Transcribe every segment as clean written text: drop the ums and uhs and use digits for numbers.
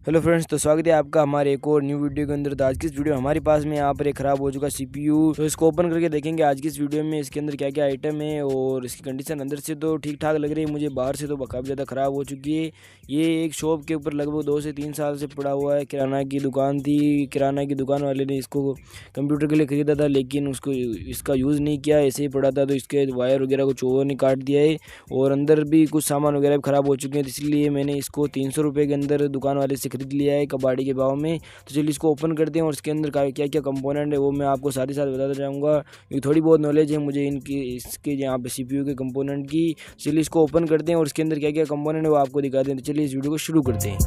Hello friends, तो स्वागत है आपका हमारे एक और न्यू वीडियो के अंदर। तो आज की इस वीडियो हमारे पास में यहाँ पर एक ख़राब हो चुका सीपीयू, तो इसको ओपन करके देखेंगे आज की इस वीडियो में इसके अंदर क्या क्या आइटम है। और इसकी कंडीशन अंदर से तो ठीक ठाक लग रही है मुझे, बाहर से तो काफ़ी ज़्यादा ख़राब हो चुकी है। ये एक शॉप के ऊपर लगभग 2 से 3 साल से पड़ा हुआ है। किराना की दुकान थी, किराना की दुकान वाले ने इसको कंप्यूटर के लिए ख़रीदा था, लेकिन उसको इसका यूज़ नहीं किया, ऐसे ही पड़ा था। तो इसके वायर वगैरह को चोरों ने काट दिया है और अंदर भी कुछ सामान वगैरह भी ख़राब हो चुके हैं। तो इसलिए मैंने इसको 300 रुपये के अंदर दुकान वाले से ख़रीद लिया है कबाड़ी के भाव में। तो चलिए इसको ओपन करते हैं और इसके अंदर क्या क्या कंपोनेंट है वो मैं आपको साथ ही साथ बताता जाऊँगा, क्योंकि थोड़ी बहुत नॉलेज है मुझे इनकी, इसके यहाँ पे सीपीयू के कंपोनेंट की। चलिए इसको ओपन करते हैं और इसके अंदर क्या क्या कंपोनेंट है वो आपको दिखा दें। तो चलिए इस वीडियो को शुरू करते हैं।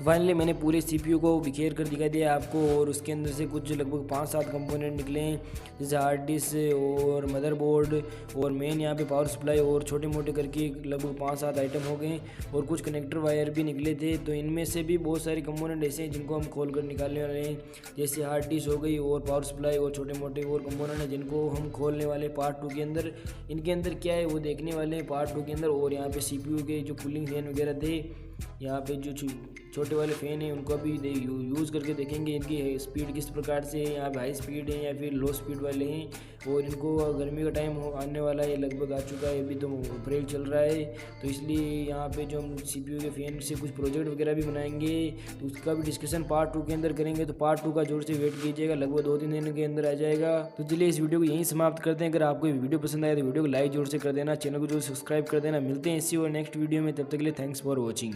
फाइनली मैंने पूरे CPU को बिखेर कर दिखा दिया आपको, और उसके अंदर से कुछ लगभग 5-7 कंपोनेंट निकले हैं, जैसे हार्ड डिस्क और मदरबोर्ड और मेन यहाँ पे पावर सप्लाई और छोटे मोटे करके लगभग 5-7 आइटम हो गए, और कुछ कनेक्टर वायर भी निकले थे। तो इनमें से भी बहुत सारे कंपोनेंट ऐसे हैं जिनको हम खोल कर निकालने वाले हैं, जैसे हार्ड डिस्क हो गई और पावर सप्लाई और छोटे मोटे और कंपोनेंट हैं जिनको हम खोलने वाले पार्ट 2 के अंदर। इनके अंदर क्या है वो देखने वाले हैं पार्ट 2 के अंदर। और यहाँ पे CPU के जो कूलिंग फैन वगैरह थे, यहाँ पे जो छोटे वाले फ़ैन हैं उनको भी यूज़ करके देखेंगे इनकी स्पीड किस प्रकार से है, यहाँ पे हाई स्पीड है या फिर लो स्पीड वाले हैं। और इनको गर्मी का टाइम आने वाला है, लगभग आ चुका है, अभी तो अप्रैल चल रहा है, तो इसलिए यहाँ पे जो हम CPU के फ़ैन से कुछ प्रोजेक्ट वगैरह भी बनाएंगे, तो उसका भी डिस्कशन पार्ट 2 के अंदर करेंगे। तो पार्ट 2 का जोर से वेट कीजिएगा, लगभग 2-3 दिन के अंदर आ जाएगा। तो चलिए इस वीडियो को यहीं समाप्त करते हैं। अगर आपको वीडियो पसंद आए तो वीडियो को लाइक जोर से कर देना, चैनल को जो सब्सक्राइब कर देना। मिलते हैं इसी और नेक्स्ट वीडियो में, तब तक के लिए थैंक्स फॉर वॉचिंग।